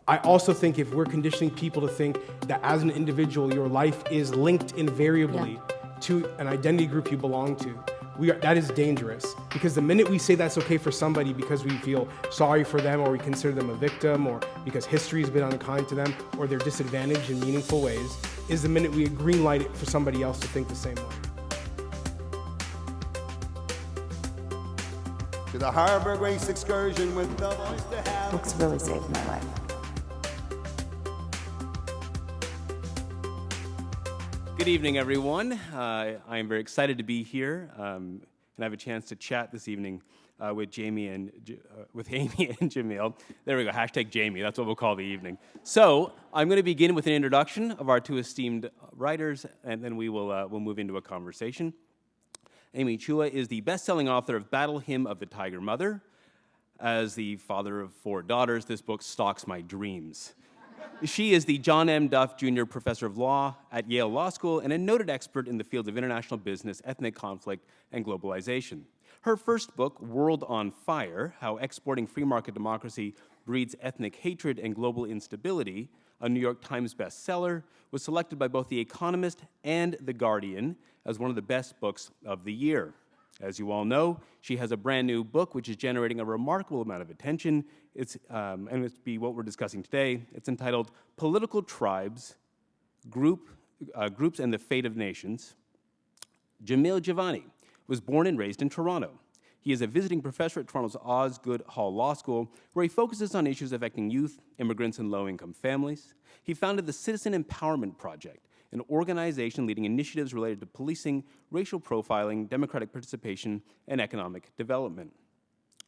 I also think if we're conditioning people to think that as an individual, your life is linked invariably to an identity group you belong to, that is dangerous. Because the minute we say that's okay for somebody because we feel sorry for them, or we consider them a victim, or because history has been unkind to them, or they're disadvantaged in meaningful ways, is the minute we green light it for somebody else to think the same way. To the Harbor Grace excursion with the voice to have. Books really saved my life. Good evening, everyone. I am very excited to be here and have a chance to chat this evening with Amy and Jamil. There we go, hashtag Jamie, that's what we'll call the evening. So I'm going to begin with an introduction of our two esteemed writers, and then we'll move into a conversation. Amy Chua is the best-selling author of Battle Hymn of the Tiger Mother. As the father of 4 daughters, this book stalks my dreams. She is the John M. Duff Jr. Professor of Law at Yale Law School and a noted expert in the fields of international business, ethnic conflict, and globalization. Her first book, World on Fire, How Exporting Free Market Democracy Breeds Ethnic Hatred and Global Instability, a New York Times bestseller, was selected by both The Economist and The Guardian as one of the best books of the year. As you all know, she has a brand new book which is generating a remarkable amount of attention. It's what we're discussing today. It's entitled Political Tribes, Groups and the Fate of Nations. Jamil Jivani was born and raised in Toronto. He is a visiting professor at Toronto's Osgoode Hall Law School, where he focuses on issues affecting youth, immigrants, and low-income families. He founded the Citizen Empowerment Project, an organization leading initiatives related to policing, racial profiling, democratic participation, and economic development.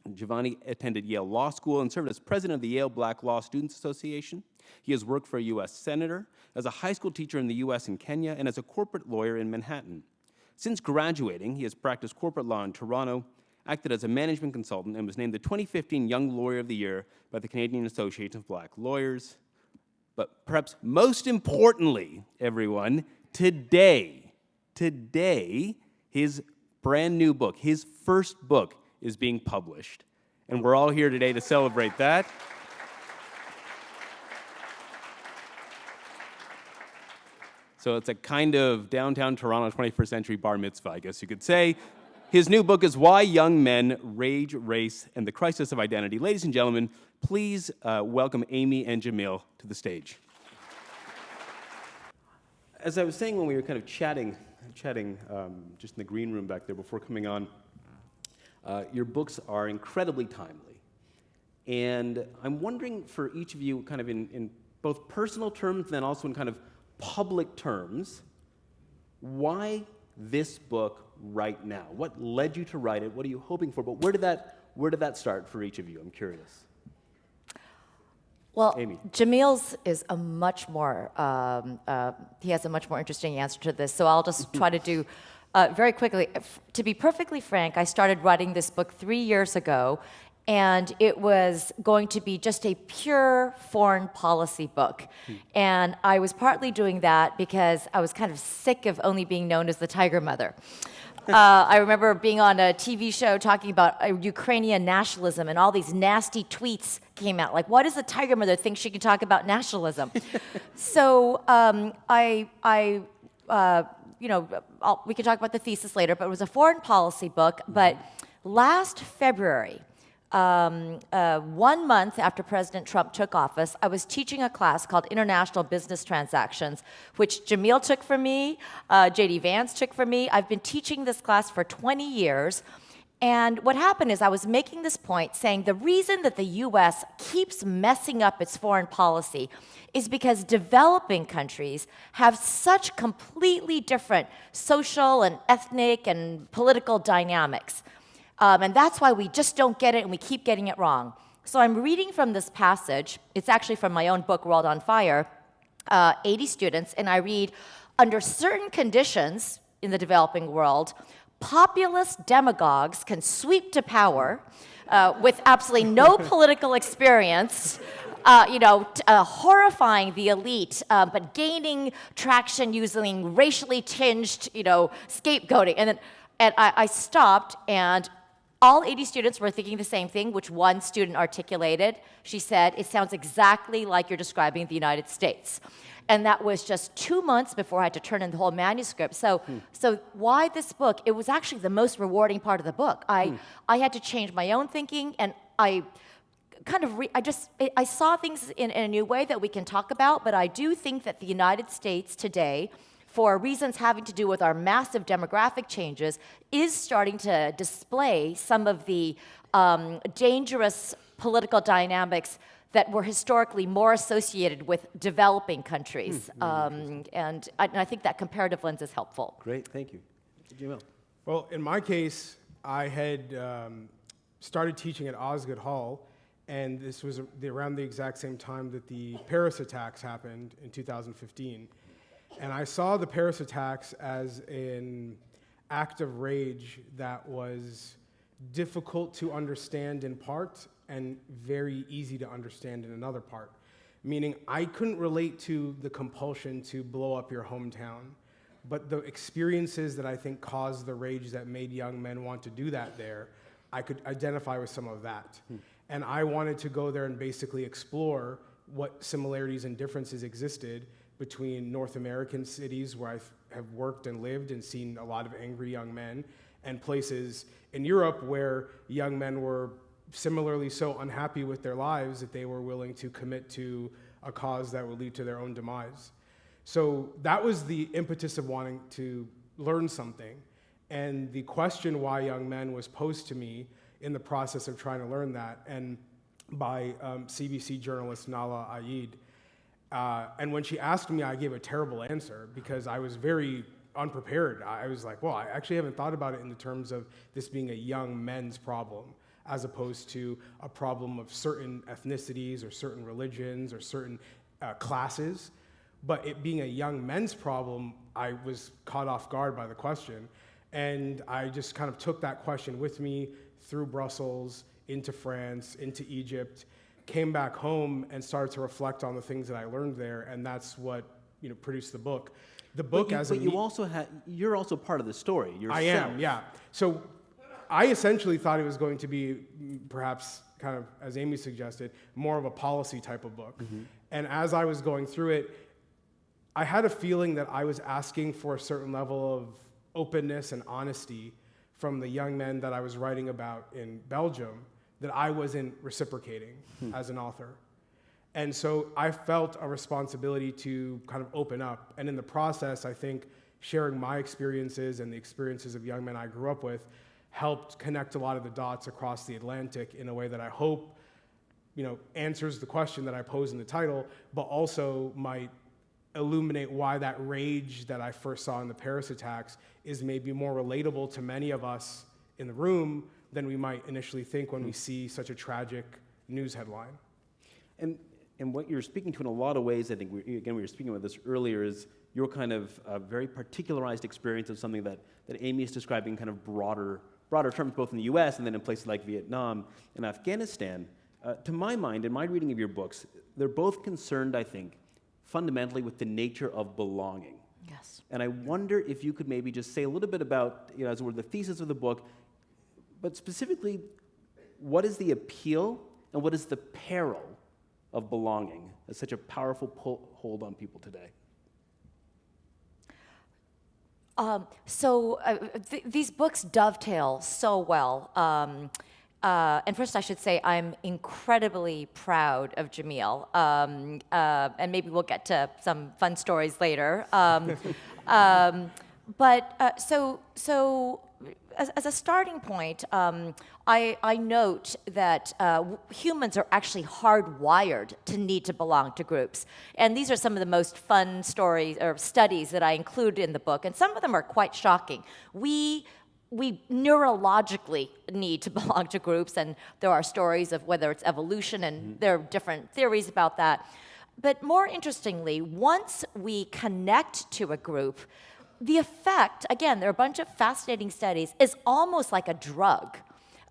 Jivani attended Yale Law School and served as president of the Yale Black Law Students Association. He has worked for a U.S. senator, as a high school teacher in the U.S. and Kenya, and as a corporate lawyer in Manhattan. Since graduating, he has practiced corporate law in Toronto, acted as a management consultant, and was named the 2015 Young Lawyer of the Year by the Canadian Association of Black Lawyers. But perhaps most importantly, everyone, today, his brand new book, his first book, is being published. And we're all here today to celebrate that. So it's a kind of downtown Toronto 21st century bar mitzvah, I guess you could say. His new book is Why Young Men Rage, Race, and the Crisis of Identity. Ladies and gentlemen, please welcome Amy and Jamil to the stage. As I was saying when we were kind of chatting just in the green room back there before coming on, your books are incredibly timely. And I'm wondering for each of you, kind of in both personal terms and then also in kind of public terms, why this book right now? What led you to write it? What are you hoping for? But where did that start for each of you? I'm curious. Well, Amy. Jamil's is a much more, he has a much more interesting answer to this, so I'll just try to do very quickly. To be perfectly frank, I started writing this book 3 years ago, and it was going to be just a pure foreign policy book. And I was partly doing that because I was kind of sick of only being known as the Tiger Mother. I remember being on a TV show talking about Ukrainian nationalism, and all these nasty tweets came out, like, why does the Tiger Mother think she can talk about nationalism? So we can talk about the thesis later, but it was a foreign policy book. But last February, 1 month after President Trump took office, I was teaching a class called International Business Transactions, which Jamil took from me, J.D. Vance took from me. I've been teaching this class for 20 years. And what happened is I was making this point saying the reason that the U.S. keeps messing up its foreign policy is because developing countries have such completely different social and ethnic and political dynamics. And that's why we just don't get it and we keep getting it wrong. So I'm reading from this passage. It's actually from my own book, World on Fire, 80 students, and I read, under certain conditions in the developing world, populist demagogues can sweep to power with absolutely no political experience, horrifying the elite, but gaining traction using racially tinged, scapegoating. And I stopped, and all 80 students were thinking the same thing, which one student articulated. She said, "It sounds exactly like you're describing the United States." And that was just 2 months before I had to turn in the whole manuscript. So why this book? It was actually the most rewarding part of the book. I had to change my own thinking, and I saw things in a new way that we can talk about, but I do think that the United States today, for reasons having to do with our massive demographic changes, is starting to display some of the dangerous political dynamics that were historically more associated with developing countries. And I think that comparative lens is helpful. Great, thank you. Jamil. Well, in my case, I had started teaching at Osgoode Hall, and this was around the exact same time that the Paris attacks happened in 2015. And I saw the Paris attacks as an act of rage that was difficult to understand in part and very easy to understand in another part. Meaning, I couldn't relate to the compulsion to blow up your hometown, but the experiences that I think caused the rage that made young men want to do that there, I could identify with some of that. And I wanted to go there and basically explore what similarities and differences existed between North American cities where I have worked and lived and seen a lot of angry young men, and places in Europe where young men were similarly so unhappy with their lives that they were willing to commit to a cause that would lead to their own demise. So that was the impetus of wanting to learn something. And the question why young men was posed to me in the process of trying to learn that, and by CBC journalist Nala Ayed. And when she asked me, I gave a terrible answer because I was very unprepared. I was like, well, I actually haven't thought about it in the terms of this being a young men's problem, as opposed to a problem of certain ethnicities or certain religions or certain classes. But it being a young men's problem, I was caught off guard by the question. And I just kind of took that question with me through Brussels, into France, into Egypt, came back home and started to reflect on the things that I learned there, and that's what produced the book. The book you're also part of the story yourself. I am, yeah. So I essentially thought it was going to be perhaps kind of, as Amy suggested, more of a policy type of book. And as I was going through it, I had a feeling that I was asking for a certain level of openness and honesty from the young men that I was writing about in Belgium that I wasn't reciprocating as an author. And so I felt a responsibility to kind of open up. And in the process, I think sharing my experiences and the experiences of young men I grew up with helped connect a lot of the dots across the Atlantic in a way that I hope, answers the question that I pose in the title, but also might illuminate why that rage that I first saw in the Paris attacks is maybe more relatable to many of us in the room than we might initially think when we see such a tragic news headline. And what you're speaking to in a lot of ways, I think, we were speaking about this earlier, is your kind of very particularized experience of something that Amy is describing in kind of broader terms, both in the US and then in places like Vietnam and Afghanistan. To my mind, in my reading of your books, they're both concerned, I think, fundamentally with the nature of belonging. Yes. And I wonder if you could maybe just say a little bit about, as it were, the thesis of the book, but specifically, what is the appeal and what is the peril of belonging as such a powerful hold on people today? These books dovetail so well. And first I should say I'm incredibly proud of Jamil. And maybe we'll get to some fun stories later. As a starting point, I note that humans are actually hardwired to need to belong to groups. And these are some of the most fun stories or studies that I include in the book, and some of them are quite shocking. We neurologically need to belong to groups, and there are stories of whether it's evolution, and there are different theories about that. But more interestingly, once we connect to a group, the effect, again, there are a bunch of fascinating studies, is almost like a drug.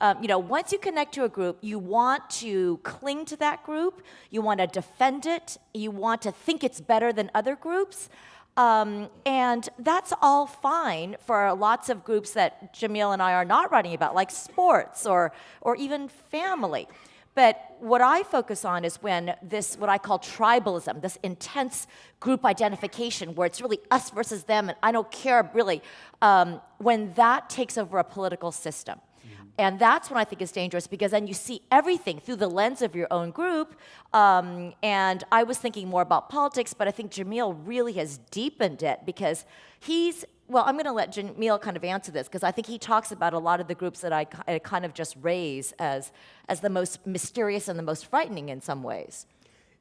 Once you connect to a group, you want to cling to that group, you want to defend it, you want to think it's better than other groups. And that's all fine for lots of groups that Jamil and I are not writing about, like sports or even family. But what I focus on is when this, what I call tribalism, this intense group identification where it's really us versus them and I don't care really, when that takes over a political system. And that's when I think is dangerous, because then you see everything through the lens of your own group. And I was thinking more about politics, but I think Jamil really has deepened it, because well, I'm going to let Jamil kind of answer this, because I think he talks about a lot of the groups that I kind of just raise as the most mysterious and the most frightening in some ways.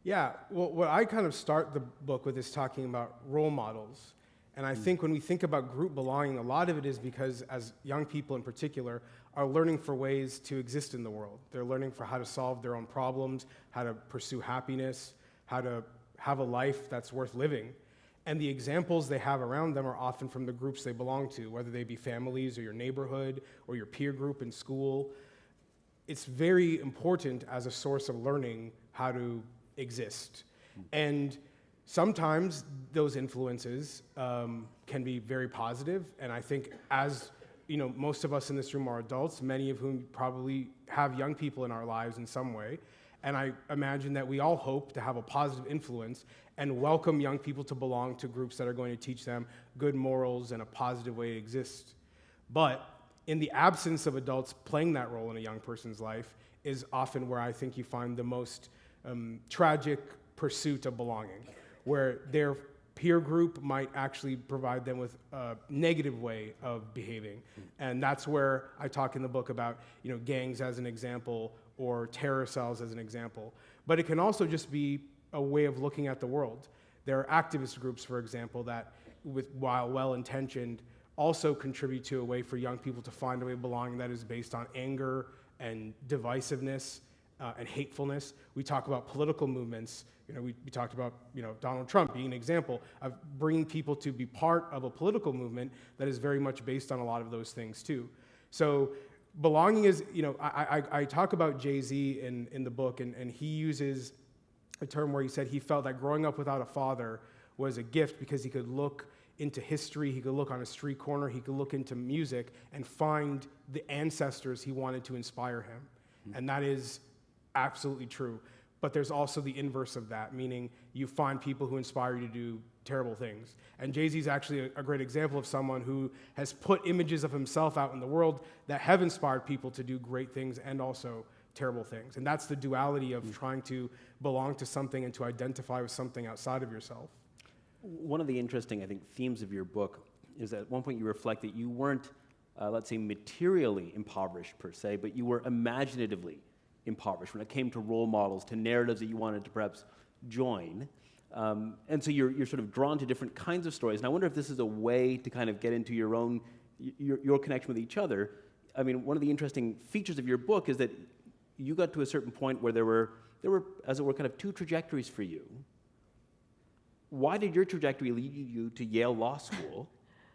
Yeah, well, what I kind of start the book with is talking about role models. And I think when we think about group belonging, a lot of it is because, as young people in particular, are learning for ways to exist in the world. They're learning for how to solve their own problems, how to pursue happiness, how to have a life that's worth living. And the examples they have around them are often from the groups they belong to, whether they be families or your neighborhood or your peer group in school. It's very important as a source of learning how to exist. And sometimes those influences can be very positive, and I think, as you know, most of us in this room are adults, many of whom probably have young people in our lives in some way, and I imagine that we all hope to have a positive influence and welcome young people to belong to groups that are going to teach them good morals and a positive way to exist. But in the absence of adults playing that role in a young person's life is often where I think you find the most tragic pursuit of belonging, where their peer group might actually provide them with a negative way of behaving. And that's where I talk in the book about, you know, gangs as an example or terror cells as an example. But it can also just be a way of looking at the world. There are activist groups, for example, that, while well-intentioned, also contribute to a way for young people to find a way of belonging that is based on anger and divisiveness and hatefulness. We talk about political movements. You know, we talked about, you know, Donald Trump being an example of bringing people to be part of a political movement that is very much based on a lot of those things too. So belonging is, you know, I talk about Jay-Z in the book, and he uses a term where he said he felt that growing up without a father was a gift, because he could look into history, he could look on a street corner, he could look into music and find the ancestors he wanted to inspire him. And that is absolutely true. But there's also the inverse of that, meaning you find people who inspire you to do terrible things. And Jay-Z's actually a great example of someone who has put images of himself out in the world that have inspired people to do great things and also terrible things. And that's the duality of trying to belong to something and to identify with something outside of yourself. One of the interesting, I think, themes of your book is that at one point you reflect that you weren't, let's say, materially impoverished per se, but you were imaginatively impoverished when it came to role models, to narratives that you wanted to perhaps join. And so you're sort of drawn to different kinds of stories. And I wonder if this is a way to kind of get into your own, your connection with each other. I mean, one of the interesting features of your book is that you got to a certain point where there were, as it were, kind of two trajectories for you. Why did your trajectory lead you to Yale Law School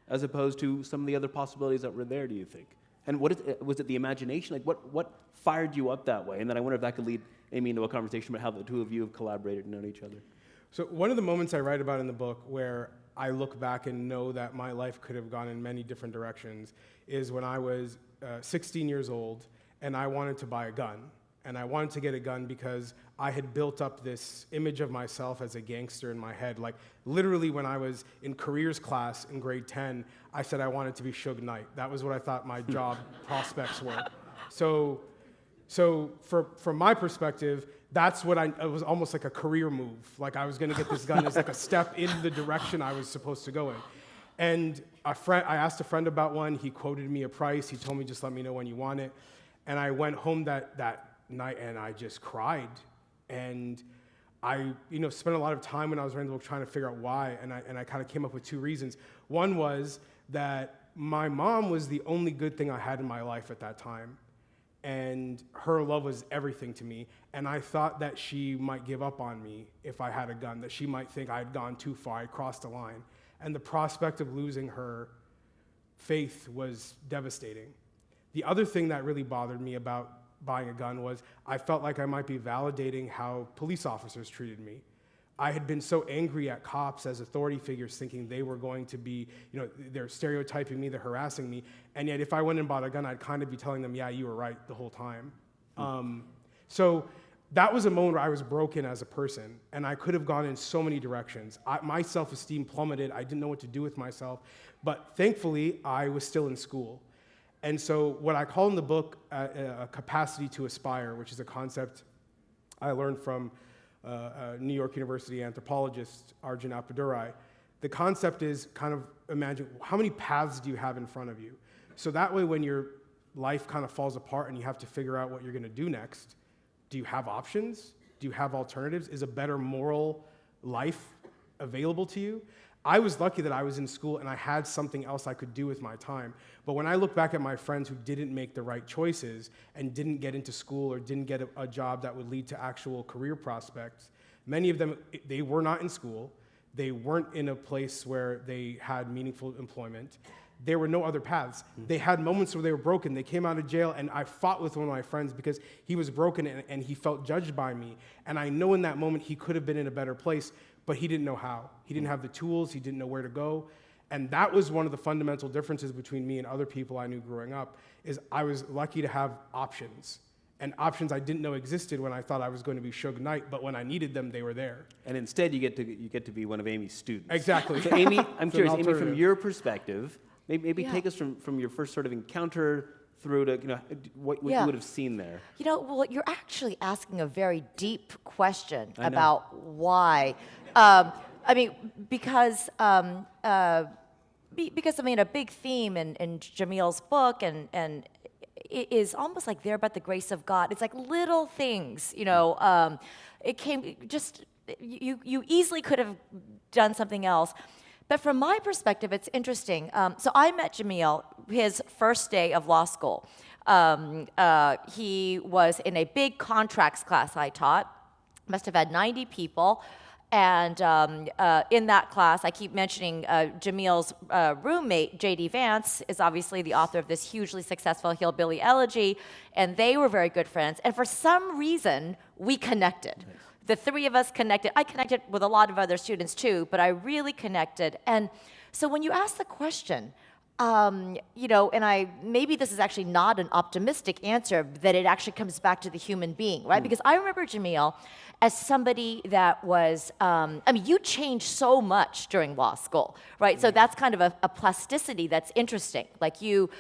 as opposed to some of the other possibilities that were there, do you think? And was it the imagination? Like, what fired you up that way? And then I wonder if that could lead Amy into a conversation about how the two of you have collaborated and known each other. So one of the moments I write about in the book where I look back and know that my life could have gone in many different directions is when I was 16 years old and I wanted to buy a gun. And I wanted to get a gun because I had built up this image of myself as a gangster in my head. Like, literally, when I was in careers class in grade 10, I said I wanted to be Suge Knight. That was what I thought my job prospects were. So from my perspective, that's what it was almost like a career move. Like, I was going to get this gun as like a step in the direction I was supposed to go in. And I asked a friend about one. He quoted me a price. He told me, just let me know when you want it. And I went home that night and I just cried. And I spent a lot of time when I was writing the book trying to figure out why, and I kind of came up with two reasons. One was that my mom was the only good thing I had in my life at that time, and her love was everything to me, and I thought that she might give up on me if I had a gun, that she might think I had gone too far, I crossed the line, and the prospect of losing her faith was devastating. The other thing that really bothered me about buying a gun was I felt like I might be validating how police officers treated me. I had been so angry at cops as authority figures, thinking they were going to be, they're stereotyping me, they're harassing me. And yet if I went and bought a gun, I'd kind of be telling them, yeah, you were right the whole time. So that was a moment where I was broken as a person, and I could have gone in so many directions. My self-esteem plummeted. I didn't know what to do with myself. But thankfully, I was still in school. And so what I call in the book a capacity to aspire, which is a concept I learned from New York University anthropologist Arjun Appadurai. The concept is kind of imagine how many paths do you have in front of you? So that way when your life kind of falls apart and you have to figure out what you're going to do next, do you have options? Do you have alternatives? Is a better moral life available to you? I was lucky that I was in school and I had something else I could do with my time. But when I look back at my friends who didn't make the right choices and didn't get into school or didn't get a job that would lead to actual career prospects, many of them, they were not in school. They weren't in a place where they had meaningful employment. There were no other paths. They had moments where they were broken. They came out of jail, and I fought with one of my friends because he was broken and he felt judged by me. And I know in that moment he could have been in a better place, but he didn't know how. He didn't have the tools. He didn't know where to go. And that was one of the fundamental differences between me and other people I knew growing up, is I was lucky to have options. And options I didn't know existed when I thought I was going to be Suge Knight, but when I needed them, they were there. And instead, you get to be one of Amy's students. Exactly. So Amy, I'm It's curious, an Amy, from alternative. your perspective, maybe Yeah. take us from your first sort of encounter through to what Yeah. you would have seen there. Well, you're actually asking a very deep question I know. about why. Because a big theme in Jamil's book and it is almost like there but the grace of God. It's like little things, it came just, you easily could have done something else. But from my perspective, it's interesting. So I met Jamil his first day of law school. He was in a big contracts class I taught. Must have had 90 people. And in that class, I keep mentioning Jamil's roommate, J.D. Vance, is obviously the author of this hugely successful Hillbilly Elegy, and they were very good friends. And for some reason, we connected. Nice. The three of us connected. I connected with a lot of other students too, but I really connected. And so when you ask the question, and maybe this is actually not an optimistic answer, that it actually comes back to the human being, right? Because I remember Jamil as somebody that was, you changed so much during law school, right? So that's kind of a plasticity that's interesting. Like you,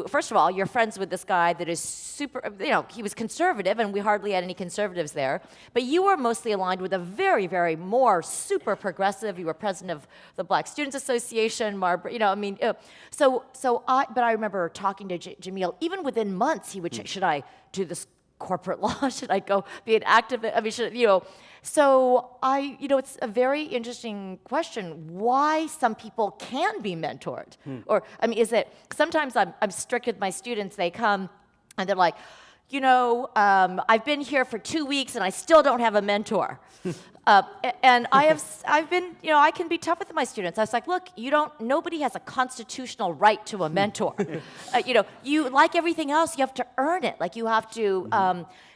first of all, you're friends with this guy that is super, he was conservative, and we hardly had any conservatives there, but you were mostly aligned with a very, very more super progressive. You were president of the Black Students Association, but I remember talking to Jamil, even within months, he would say, should I do this corporate law? Should I go be an activist? So it's a very interesting question, why some people can be mentored. Or, is it, sometimes I'm strict with my students, they come and they're like, I've been here for 2 weeks and I still don't have a mentor. And I've been, I can be tough with my students. I was like, look, nobody has a constitutional right to a mentor. You, like everything else, you have to earn it. Like you have to,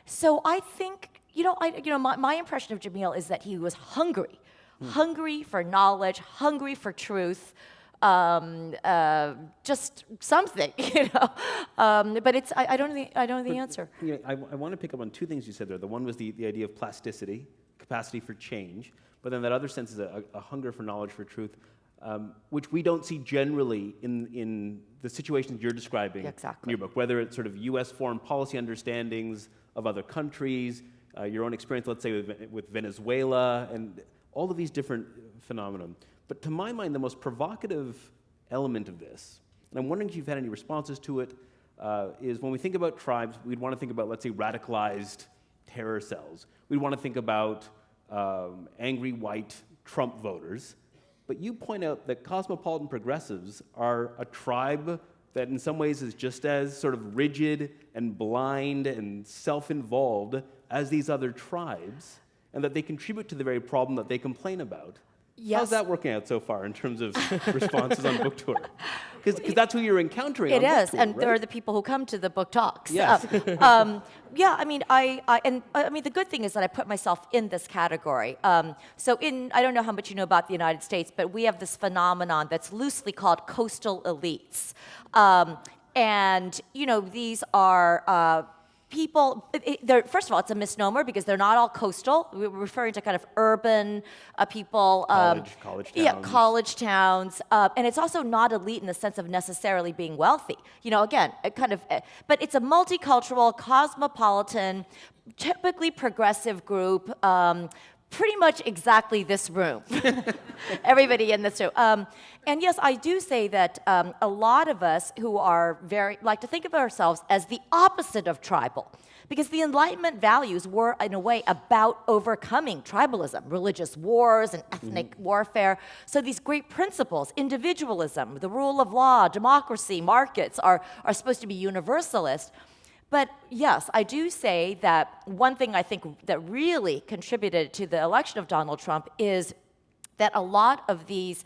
so I think, my impression of Jamil is that he was hungry for knowledge, hungry for truth, just something, But it's, I don't know the answer. I want to pick up on two things you said there. The one was the idea of plasticity, capacity for change, but then that other sense is a hunger for knowledge, for truth, which we don't see generally in the situations you're describing in your book, whether it's sort of U.S. foreign policy understandings of other countries, your own experience, let's say, with Venezuela, and all of these different phenomena. But to my mind, the most provocative element of this, and I'm wondering if you've had any responses to it, is when we think about tribes, we'd want to think about, let's say, radicalized terror cells. We'd want to think about angry white Trump voters. But you point out that cosmopolitan progressives are a tribe that in some ways is just as sort of rigid and blind and self-involved as these other tribes, and that they contribute to the very problem that they complain about. Yes. How's that working out so far in terms of responses on book tour? Because that's who you're encountering It on book is, tour, and right? there are the people who come to the book talks. Yes. Yeah, I mean, the good thing is that I put myself in this category. So I don't know how much you know about the United States, but we have this phenomenon that's loosely called coastal elites. And, these are people, first of all, it's a misnomer because they're not all coastal. We're referring to kind of urban people. College towns. Yeah, college towns. And it's also not elite in the sense of necessarily being wealthy. Again, but it's a multicultural, cosmopolitan, typically progressive group. Pretty much exactly this room. Everybody in this room. And yes, I do say that a lot of us who are like to think of ourselves as the opposite of tribal. Because the Enlightenment values were, in a way, about overcoming tribalism, religious wars and ethnic warfare. So these great principles, individualism, the rule of law, democracy, markets, are supposed to be universalist. But yes, I do say that one thing I think that really contributed to the election of Donald Trump is that a lot of these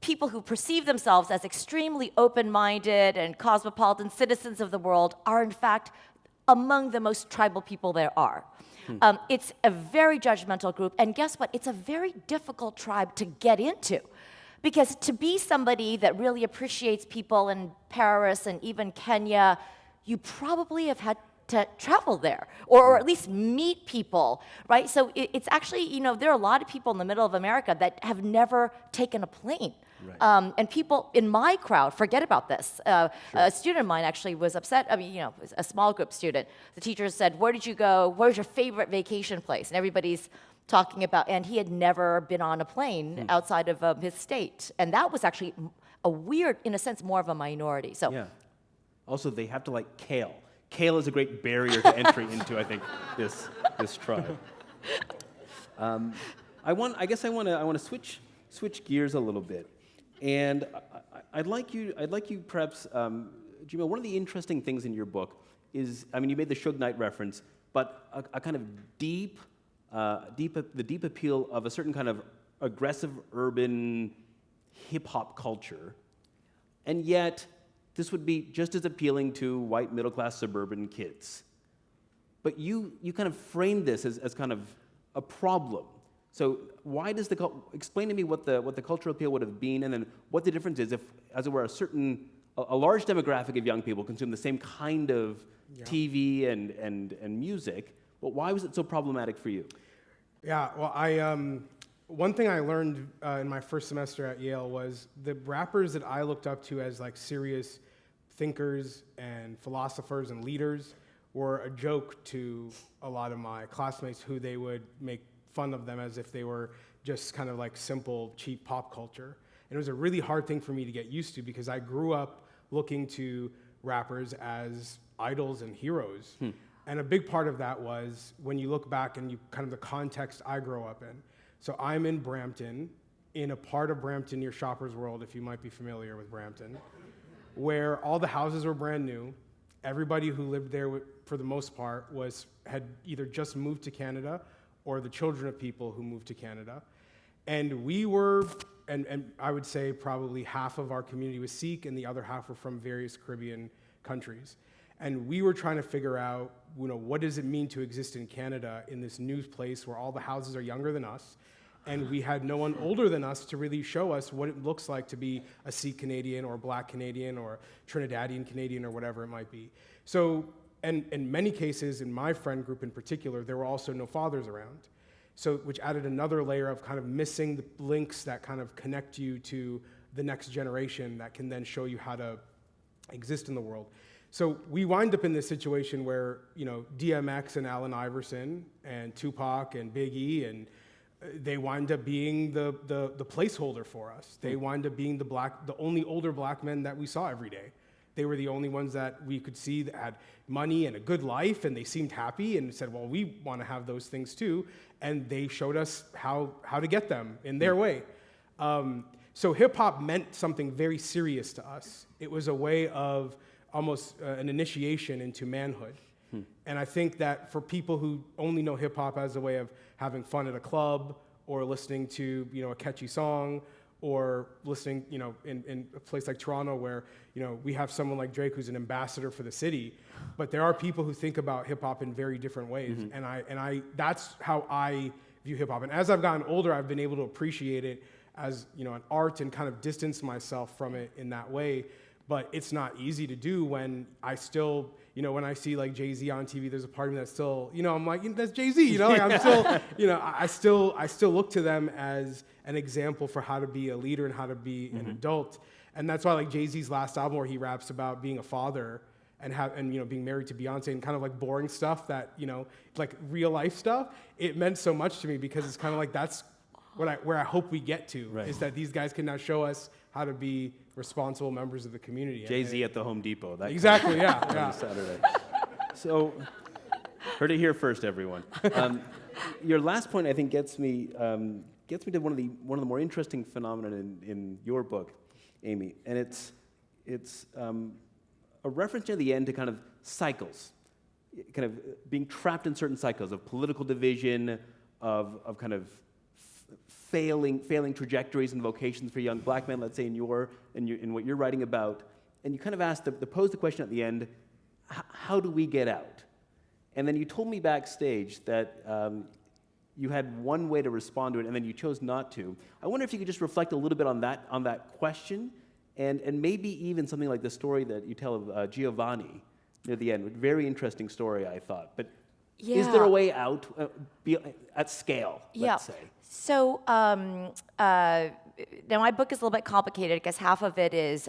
people who perceive themselves as extremely open-minded and cosmopolitan citizens of the world are in fact among the most tribal people there are. It's a very judgmental group, and guess what? It's a very difficult tribe to get into. Because to be somebody that really appreciates people in Paris and even Kenya, you probably have had to travel there or at least meet people, right? So it's actually, there are a lot of people in the middle of America that have never taken a plane. Right. And people in my crowd forget about this. A student of mine actually was upset. A small group student. The teacher said, "Where did you go? Where's your favorite vacation place?" And everybody's talking about, and he had never been on a plane outside of his state. And that was actually a weird, in a sense, more of a minority. So. Yeah. Also, they have to like kale. Kale is a great barrier to entry into, I think, this tribe. I guess I want to switch gears a little bit, and I'd like you perhaps, Jamil. One of the interesting things in your book is, you made the Suge Knight reference, but a kind of the deep appeal of a certain kind of aggressive urban hip hop culture, and yet this would be just as appealing to white middle-class suburban kids. But you kind of framed this as kind of a problem. So why does explain to me what the cultural appeal would have been, and then what the difference is if, as it were, a large demographic of young people consume the same kind of TV and music, but why was it so problematic for you? Yeah, well, one thing I learned in my first semester at Yale was the rappers that I looked up to as like serious thinkers and philosophers and leaders were a joke to a lot of my classmates, who they would make fun of them as if they were just kind of like simple, cheap pop culture. And it was a really hard thing for me to get used to because I grew up looking to rappers as idols and heroes. And a big part of that was when you look back and kind of the context I grow up in. So I'm in Brampton, in a part of Brampton near Shoppers World, if you might be familiar with Brampton, where all the houses were brand new. Everybody who lived there, for the most part, had either just moved to Canada or the children of people who moved to Canada. And we were, and I would say probably half of our community was Sikh and the other half were from various Caribbean countries. And we were trying to figure out, what does it mean to exist in Canada in this new place where all the houses are younger than us, and we had no one older than us to really show us what it looks like to be a Sikh Canadian or Black Canadian or Trinidadian Canadian or whatever it might be. So, and in many cases, in my friend group in particular, there were also no fathers around. So, which added another layer of kind of missing the links that kind of connect you to the next generation that can then show you how to exist in the world. So we wind up in this situation where, DMX and Allen Iverson and Tupac and Big E, and they wind up being the placeholder for us. They wind up being the only older black men that we saw every day. They were the only ones that we could see that had money and a good life, and they seemed happy and said, well, we want to have those things too. And they showed us how to get them in their way. So hip hop meant something very serious to us. It was a way of almost an initiation into manhood. And I think that for people who only know hip hop as a way of having fun at a club or listening to, a catchy song, or listening, in a place like Toronto where, we have someone like Drake who's an ambassador for the city, but there are people who think about hip hop in very different ways. And I that's how I view hip hop. And as I've gotten older, I've been able to appreciate it as, an art and kind of distance myself from it in that way. But it's not easy to do when I still, when I see like Jay-Z on TV, there's a part of me that's still, I'm like, that's Jay-Z, like I'm still, I still look to them as an example for how to be a leader and how to be an adult. And that's why like Jay-Z's last album where he raps about being a father and being married to Beyonce and kind of like boring stuff that, like real life stuff, it meant so much to me because it's kind of like that's where I hope we get to, is that these guys can now show us how to be responsible members of the community. Jay-Z at the Home Depot. That exactly, yeah. Saturday. So, heard it here first, everyone. Your last point, I think, gets me to one of the more interesting phenomena in your book, Amy, and it's a reference near the end to kind of cycles, kind of being trapped in certain cycles of political division, of kind of failing trajectories and vocations for young black men, let's say in what you're writing about, and you kind of pose the question at the end, how do we get out? And then you told me backstage that you had one way to respond to it, and then you chose not to. I wonder if you could just reflect a little bit on that question, and maybe even something like the story that you tell of Giovanni near the end. Very interesting story, I thought. But is there a way out at scale, let's say? So now my book is a little bit complicated because half of it is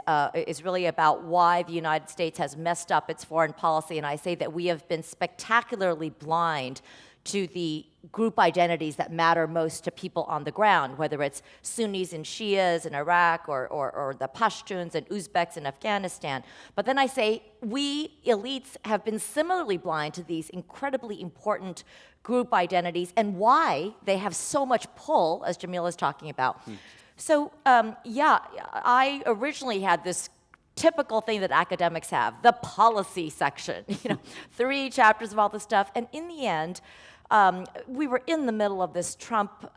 really about why the United States has messed up its foreign policy, and I say that we have been spectacularly blind to the group identities that matter most to people on the ground, whether it's Sunnis and Shias in Iraq or the Pashtuns and Uzbeks in Afghanistan. But then I say we elites have been similarly blind to these incredibly important group identities and why they have so much pull, as Jamil is talking about. So, I originally had this typical thing that academics have, the policy section, 3 chapters of all this stuff. And in the end, we were in the middle of this Trump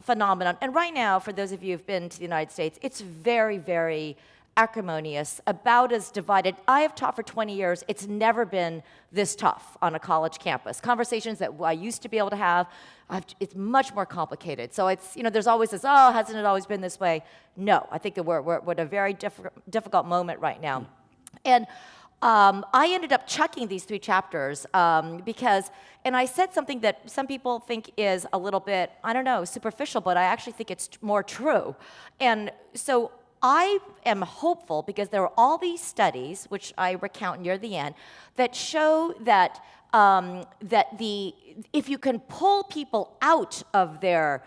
phenomenon. And right now, for those of you who've been to the United States, it's very, very acrimonious, about as divided. I have taught for 20 years. It's never been this tough on a college campus. Conversations that I used to be able to have, it's much more complicated. So it's, there's always this, hasn't it always been this way? No, I think that we're at a very difficult moment right now. And I ended up chucking these 3 chapters because, and I said something that some people think is a little bit, superficial, but I actually think it's more true. And so I am hopeful because there are all these studies, which I recount near the end, that show that if you can pull people out of their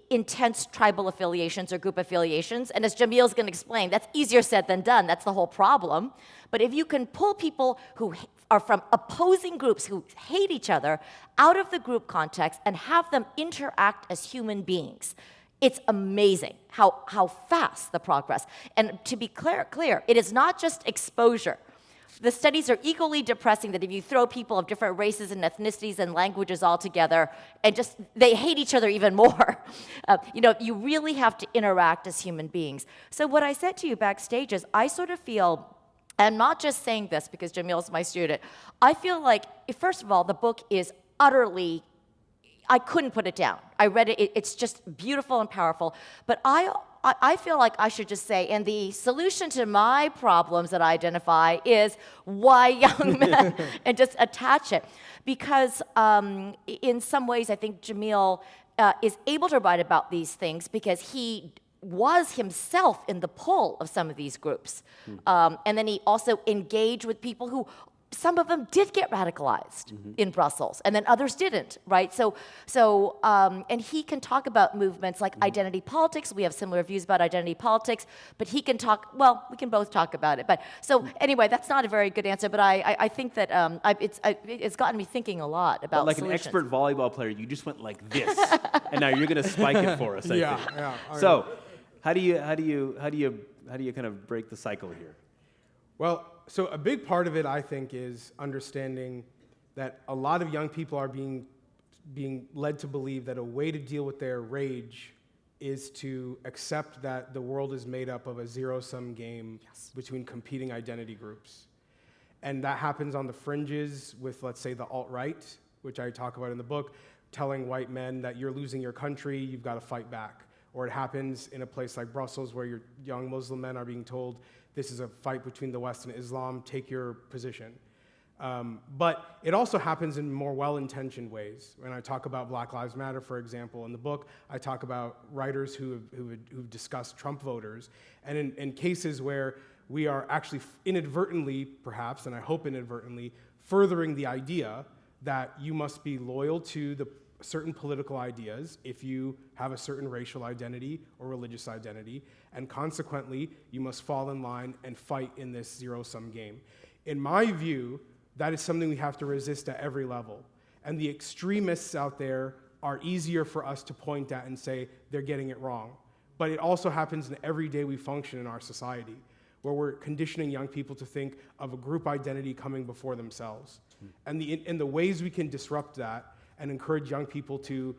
intense tribal affiliations or group affiliations, and as Jamil's going to explain, that's easier said than done. That's the whole problem. But if you can pull people who are from opposing groups who hate each other out of the group context and have them interact as human beings, it's amazing how fast the progress. And to be clear, it is not just exposure. The studies are equally depressing that if you throw people of different races and ethnicities and languages all together and they hate each other even more. You really have to interact as human beings. So what I said to you backstage is I sort of feel, and I'm not just saying this because Jamil's my student, I feel like, first of all, the book is utterly, I couldn't put it down. I read it, it's just beautiful and powerful, but I feel like I should just say, and the solution to my problems that I identify is why young men, and just attach it. Because in some ways, I think Jamil is able to write about these things because he was himself in the pull of some of these groups. And then he also engaged with people who, some of them did get radicalized in Brussels, and then others didn't, right? So, and he can talk about movements like identity politics. We have similar views about identity politics, but he can talk, well, we can both talk about it. But so anyway, that's not a very good answer, but I think that it's gotten me thinking a lot about like solutions. An expert volleyball player, you just went like this, and now you're going to spike it for us. I think. Yeah. So, how do you kind of break the cycle here? Well, so a big part of it, I think, is understanding that a lot of young people are being being led to believe that a way to deal with their rage is to accept that the world is made up of a zero-sum game between competing identity groups. And that happens on the fringes with, let's say, the alt-right, which I talk about in the book, telling white men that you're losing your country, you've got to fight back. Or it happens in a place like Brussels where your young Muslim men are being told, this is a fight between the West and Islam, take your position. But it also happens in more well-intentioned ways. When I talk about Black Lives Matter, for example, in the book, I talk about writers who've discussed Trump voters. And in cases where we are actually inadvertently, perhaps, and I hope inadvertently, furthering the idea that you must be loyal to the certain political ideas if you have a certain racial identity or religious identity, and consequently, you must fall in line and fight in this zero-sum game. In my view, that is something we have to resist at every level. And the extremists out there are easier for us to point at and say they're getting it wrong. But it also happens in every day we function in our society, where we're conditioning young people to think of a group identity coming before themselves. And the ways we can disrupt that and encourage young people to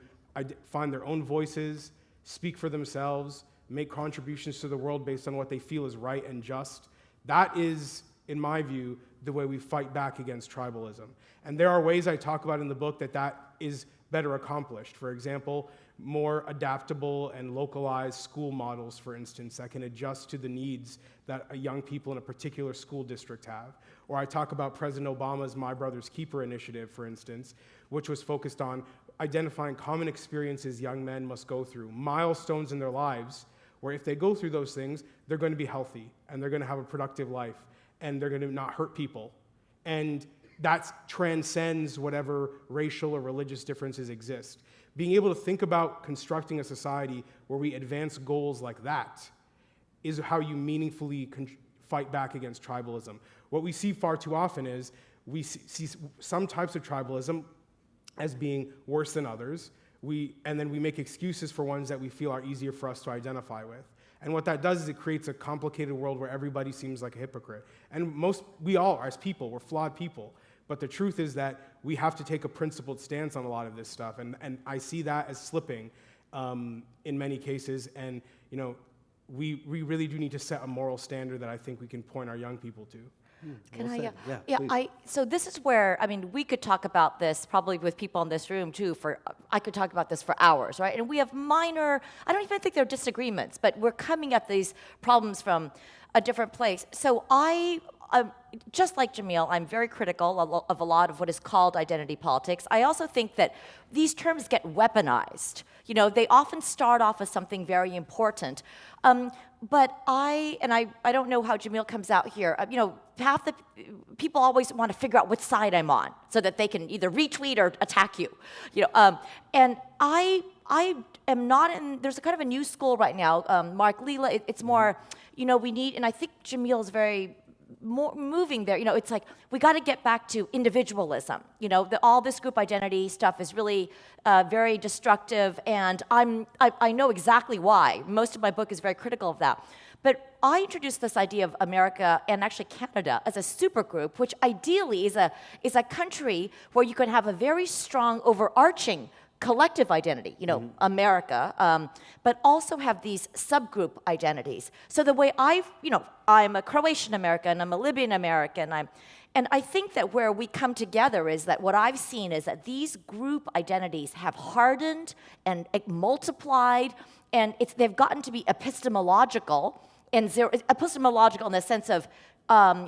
find their own voices, speak for themselves, make contributions to the world based on what they feel is right and just, that is, in my view, the way we fight back against tribalism. And there are ways I talk about in the book that is better accomplished. For example, more adaptable and localized school models, for instance, that can adjust to the needs that young people in a particular school district have. Or I talk about President Obama's My Brother's Keeper initiative, for instance, which was focused on identifying common experiences young men must go through, milestones in their lives, where if they go through those things, they're going to be healthy, and they're going to have a productive life, and they're going to not hurt people. And that transcends whatever racial or religious differences exist. Being able to think about constructing a society where we advance goals like that is how you meaningfully fight back against tribalism. What we see far too often is we see some types of tribalism as being worse than others, and then we make excuses for ones that we feel are easier for us to identify with. And what that does is it creates a complicated world where everybody seems like a hypocrite. And we all, as people, we're flawed people. But the truth is that we have to take a principled stance on a lot of this stuff. And I see that as slipping in many cases. And we really do need to set a moral standard that I think we can point our young people to. Can well I? said. Yeah. So this is where we could talk about this probably with people in this room too. I could talk about this for hours, right? And we have minor. I don't even think they're disagreements, but we're coming at these problems from a different place. So just like Jamil, I'm very critical of a lot of what is called identity politics. I also think that these terms get weaponized. They often start off as something very important. But I don't know how Jamil comes out here. Half the people always want to figure out which side I'm on so that they can either retweet or attack you. And I am not in. There's a kind of a new school right now. Mark Lila. It's more. We need, and I think Jamil is very more moving there. It's like we got to get back to individualism. All this group identity stuff is really very destructive, and I know exactly why. Most of my book is very critical of that. But I introduced this idea of America and actually Canada as a supergroup, which ideally is a country where you can have a very strong overarching collective identity, America, but also have these subgroup identities. So the way I'm a Croatian American, I'm a Libyan American, and I think that where we come together is that what I've seen is that these group identities have hardened and multiplied, and they've gotten to be epistemological in the sense of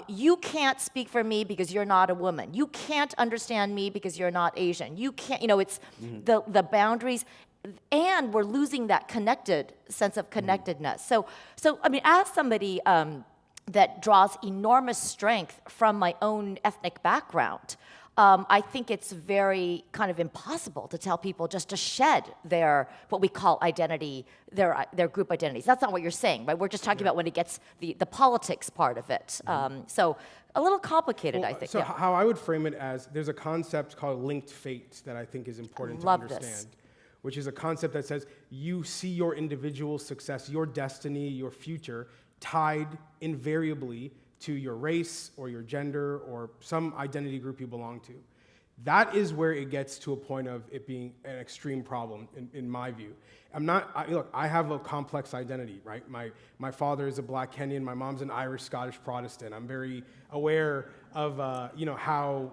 you can't speak for me because you're not a woman. You can't understand me because you're not Asian. You can't, it's the boundaries, and we're losing that sense of connectedness. So as somebody that draws enormous strength from my own ethnic background, I think it's very kind of impossible to tell people just to shed their what we call identity, their group identities. That's not what you're saying, right? We're just talking about when it gets the politics part of it. So a little complicated, I think. So how I would frame it as there's a concept called linked fate that I think is important to understand, which is a concept that says you see your individual success, your destiny, your future tied invariably to your race or your gender or some identity group you belong to. That is where it gets to a point of it being an extreme problem, in my view. Look, I have a complex identity, right? My father is a Black Kenyan, my mom's an Irish, Scottish Protestant. I'm very aware of, how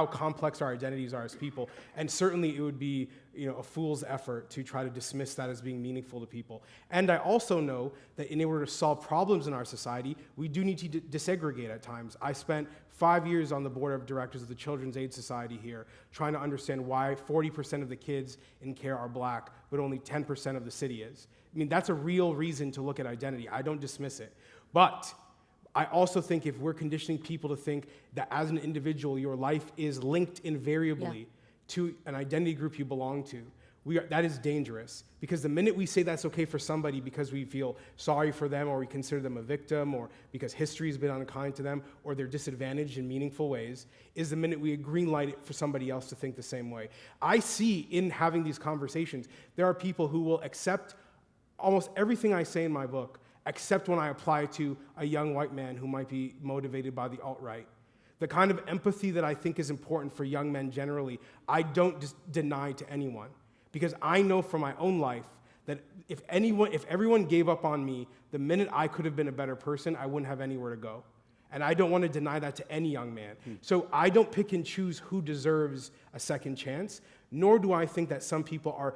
complex our identities are as people. And certainly it would be, a fool's effort to try to dismiss that as being meaningful to people. And I also know that in order to solve problems in our society, we do need to desegregate at times. I spent 5 years on the board of directors of the Children's Aid Society here, trying to understand why 40% of the kids in care are Black, but only 10% of the city is. I mean, that's a real reason to look at identity. I don't dismiss it. But I also think if we're conditioning people to think that as an individual, your life is linked invariably to an identity group you belong to, that is dangerous. Because the minute we say that's okay for somebody because we feel sorry for them or we consider them a victim or because history has been unkind to them or they're disadvantaged in meaningful ways, is the minute we green light it for somebody else to think the same way. I see in having these conversations, there are people who will accept almost everything I say in my book, except when I apply it to a young white man who might be motivated by the alt-right. The kind of empathy that I think is important for young men generally, I don't deny to anyone. Because I know from my own life that if everyone gave up on me, the minute I could have been a better person, I wouldn't have anywhere to go. And I don't want to deny that to any young man. So I don't pick and choose who deserves a second chance, nor do I think that some people are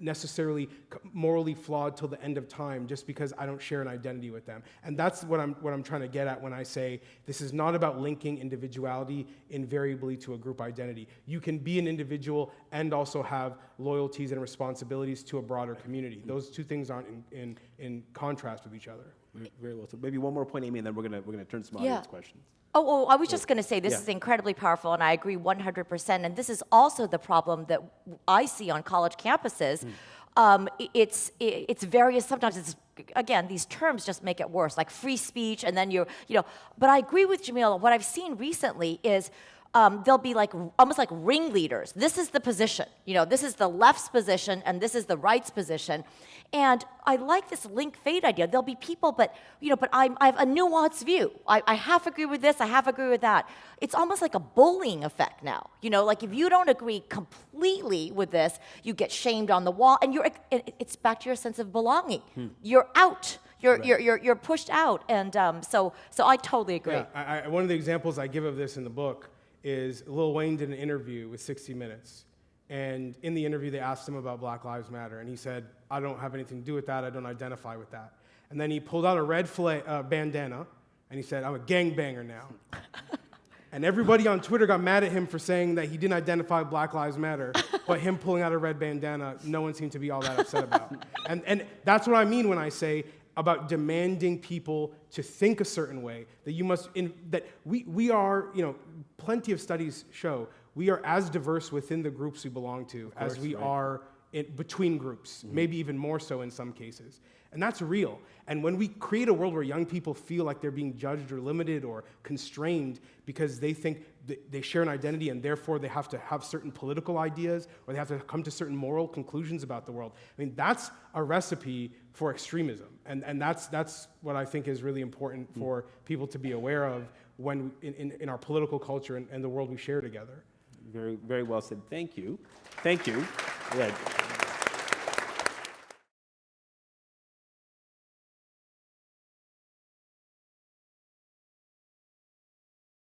necessarily morally flawed till the end of time just because I don't share an identity with them. And that's what I'm trying to get at when I say this is not about linking individuality invariably to a group identity. You can be an individual and also have loyalties and responsibilities to a broader community. Those two things aren't in contrast with each other. Very well. So maybe one more point, Amy, and then we're gonna turn to some audience questions. Oh, I was just going to say this is incredibly powerful, and I agree 100%. And this is also the problem that I see on college campuses. It's various. Sometimes it's again these terms just make it worse, like free speech, and then But I agree with Jamil. What I've seen recently is. They'll be almost like ringleaders. This is the position, this is the left's position and this is the right's position. And I like this link fade idea. There'll be people, but I have a nuanced view. I half agree with this, I half agree with that. It's almost like a bullying effect now. Like if you don't agree completely with this, you get shamed on the wall and it's back to your sense of belonging. You're out. You're pushed out. And so I totally agree. Yeah, one of the examples I give of this in the book is Lil Wayne did an interview with 60 Minutes. And in the interview, they asked him about Black Lives Matter. And he said, I don't have anything to do with that. I don't identify with that. And then he pulled out a red bandana, and he said, I'm a gangbanger now. And everybody on Twitter got mad at him for saying that he didn't identify with Black Lives Matter, but him pulling out a red bandana, no one seemed to be all that upset about. And that's what I mean when I say about demanding people to think a certain way, that we are, plenty of studies show we are as diverse within the groups we belong to as we are between groups, maybe even more so in some cases. And that's real. And when we create a world where young people feel like they're being judged or limited or constrained because they think they share an identity and therefore they have to have certain political ideas or they have to come to certain moral conclusions about the world, I mean, that's a recipe for extremism. And that's what I think is really important for people to be aware of when in our political culture and the world we share together. Very, very well said. Thank you. Thank you. Yeah.